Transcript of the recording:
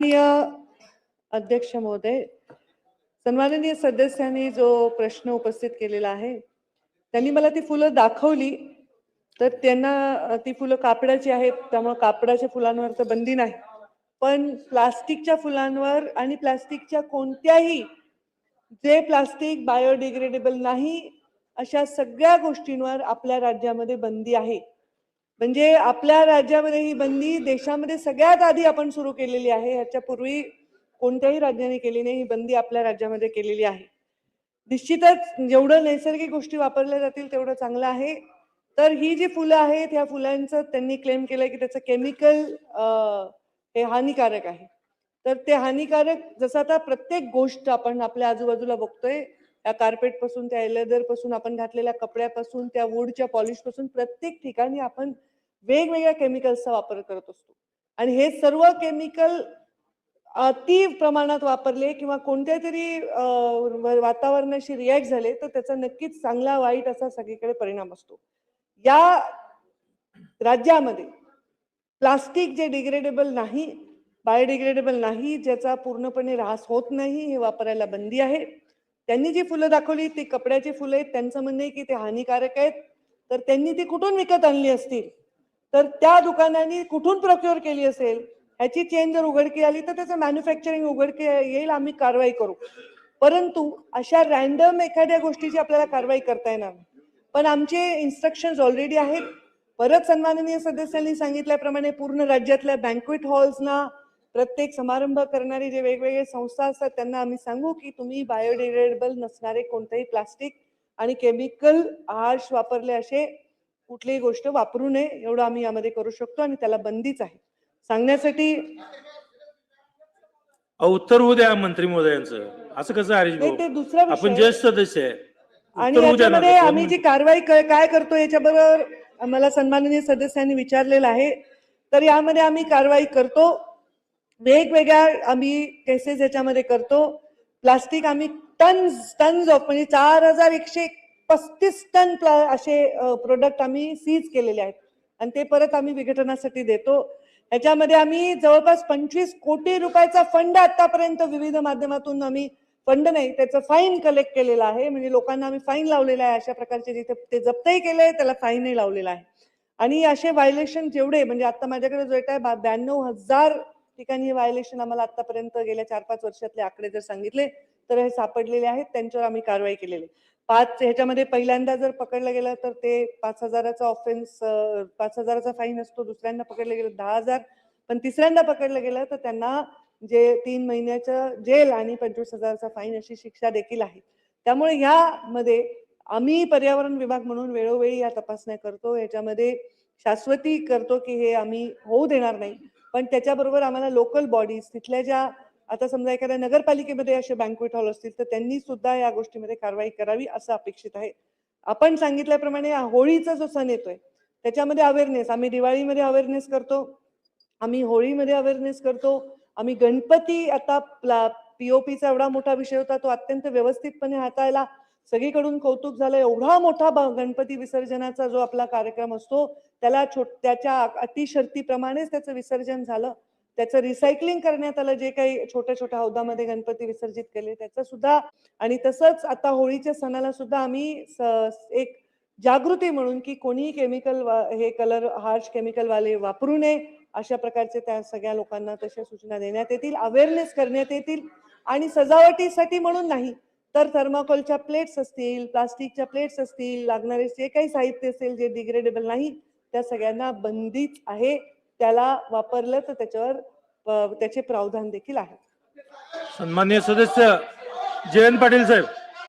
माननीय अध्यक्ष महोदय, सन्माननीय सदस्यांनी जो प्रश्न उपस्थित केलेला आहे त्यांनी मला ती फुलं दाखवली, तर त्यांना ती फुलं कापडाची आहेत, त्यामुळे कापडाच्या फुलांवर तर बंदी नाही, पण प्लास्टिकच्या फुलांवर आणि प्लास्टिकच्या कोणत्याही जे प्लास्टिक बायोडिग्रेडेबल नाही अशा सगळ्या गोष्टींवर आपल्या राज्यामध्ये बंदी आहे. म्हणजे आपल्या राज्यामध्ये ही बंदी देशामध्ये सगळ्यात आधी आपण सुरू केलेली आहे. याच्यापूर्वी कोणत्याही राज्याने केली नाही, ही बंदी आपल्या राज्यामध्ये केलेली आहे. निश्चितच जेवढं नैसर्गिक गोष्टी वापरल्या जातील तेवढं चांगलं आहे. तर ही जी फुलं आहेत ह्या फुलांचं त्यांनी क्लेम केलंय की त्याचं केमिकल हे हानिकारक आहे. तर ते हानिकारक जसं आता प्रत्येक गोष्ट आपण आपल्या आजूबाजूला बघतोय, त्या कार्पेट पासून त्या लेदर पासून आपण घातलेल्या कपड्यापासून त्या वूडच्या पॉलिश पासून प्रत्येक ठिकाणी आपण वेगवेगळ्या केमिकल्सचा वापर करत असतो आणि हे सर्व केमिकल अति प्रमाणात वापरले किंवा कोणत्या तरी वातावरणाशी रिॲक्ट झाले तर त्याचा नक्कीच चांगला वाईट असा सगळीकडे परिणाम असतो. या राज्यामध्ये प्लास्टिक जे डिग्रेडेबल नाही, बायोडिग्रेडेबल नाही, ज्याचा पूर्णपणे ऱ्हास होत नाही, हे वापरायला बंदी आहे. त्यांनी जी फुलं दाखवली ती कपड्याची फुलं आहेत. त्यांचं म्हणणं आहे की ते हानिकारक आहेत. तर त्यांनी ती कुठून विकत आणली असतील, तर त्या दुकानांनी कुठून प्रोक्युअर केली असेल, ह्याची चेन जर उघडकी आली तर त्याचं मॅन्युफॅक्चरिंग उघडकी येईल, आम्ही कारवाई करू. परंतु अशा रॅन्डम एखाद्या गोष्टीची आपल्याला कारवाई करता येणार नाही. पण आमचे इन्स्ट्रक्शन्स ऑलरेडी आहेत. परत सन्माननीय सदस्यांनी सांगितल्याप्रमाणे पूर्ण राज्यातल्या बँक्वेट हॉल्सना, प्रत्येक समारंभ करणारी जे वेगवेगळे संस्था असतात त्यांना आम्ही सांगू की तुम्ही बायोडिग्रेडेबल नसणारे कोणतेही प्लास्टिक आणि केमिकल हार्श वापरले असे कुठलीही गोष्ट वापरू नये, एवढं आम्ही यामध्ये करू शकतो आणि त्याला बंदीच आहे. सांगण्यासाठी उत्तर होऊ द्या मंत्री महोदयांचं. असं कसं हरीश भाऊ, ते दुसरा विषय आपण ज्येष्ठ सदस्य आहे, आणि उत्तर होऊ द्या ना. याच्यामध्ये आम्ही जी कारवाई काय करतो याच्याबरोबर आम्हाला सन्माननीय सदस्यांनी विचारलेलं आहे. तर यामध्ये आम्ही कारवाई करतो. वेगवेगळ्या आम्ही केसेस याच्यामध्ये करतो. प्लास्टिक आम्ही टन्स ऑफ म्हणजे 4135 टन असे प्रोडक्ट आम्ही सीज केलेले आहेत आणि ते परत आम्ही विघटनासाठी देतो. याच्यामध्ये आम्ही जवळपास 25 कोटी रुपयाचा फंड आतापर्यंत विविध माध्यमातून आम्ही फंड नाही त्याचं फाईन कलेक्ट केलेलं आहे. म्हणजे लोकांना आम्ही फाईन लावलेला आहे. अशा प्रकारचे जिथे ते जप्तही केले त्याला फाईनही लावलेला आहे. आणि असे व्हायलेशन जेवढे म्हणजे आता माझ्याकडे जो आहे 92,000 ठिकाणी हे व्हायलेशन आम्हाला आतापर्यंत गेल्या 4-5 वर्षातले आकडे जर सांगितले तर हे सापडलेले आहेत. त्यांच्यावर आम्ही कारवाई केलेली. 5 ह्याच्यामध्ये पहिल्यांदा जर पकडलं गेलं तर ते 5,000चा ऑफेन्स 5,000चा फाईन असतो. दुसऱ्यांदा पकडलं गेलं 10,000, पण तिसऱ्यांदा पकडलं गेलं तर त्यांना जे 3 महिन्याचं जेल आणि 25,000चा फाईन अशी शिक्षा देखील आहे. त्यामुळे ह्यामध्ये आम्ही पर्यावरण विभाग म्हणून वेळोवेळी या तपासण्या करतो. याच्यामध्ये शाश्वती करतो की हे आम्ही होऊ देणार नाही. पण त्याच्याबरोबर आम्हाला लोकल बॉडीज तिथल्या ज्या आता समजा एखाद्या नगरपालिकेमध्ये असे बँक्वेट हॉल असतील तर त्यांनी सुद्धा या गोष्टीमध्ये कारवाई करावी असं अपेक्षित आहे. आपण सांगितल्याप्रमाणे होळीचा जो सण येतोय त्याच्यामध्ये अवेअरनेस आम्ही दिवाळीमध्ये अवेअरनेस करतो, आम्ही होळीमध्ये अवेअरनेस करतो, आम्ही गणपती आता पीओपीचा एवढा मोठा विषय होता तो अत्यंत व्यवस्थितपणे हाताळला. सगळीकडून कौतुक झालं. एवढा मोठा गणपती विसर्जनाचा जो आपला कार्यक्रम असतो त्याला त्याच्या अटी शर्तीप्रमाणेच त्याचं विसर्जन झालं. त्याचं रिसायकलिंग करण्यात आलं. जे काही छोट्या छोट्या हौदामध्ये गणपती विसर्जित केले त्याचं सुद्धा. आणि तसंच आता होळीच्या सणाला सुद्धा आम्ही एक जागृती म्हणून की कोणी केमिकल हे कलर हार्श केमिकल वाले वापरू नये अशा प्रकारचे त्या सगळ्या लोकांना तशा सूचना देण्यात येतील, अवेअरनेस करण्यात येतील. आणि सजावटीसाठी म्हणून नाही तर थर्माकोलच्या प्लेट्स असतील, प्लास्टिकच्या प्लेट्स असतील, लागणारे जे काही साहित्य असेल जे डिग्रेडेबल नाही त्या सगळ्यांना बंदीच आहे. त्याला वापरलं तर त्याच्यावर त्याचे प्रावधान देखील आहे. सन्माननीय सदस्य जयंत पाटील साहेब.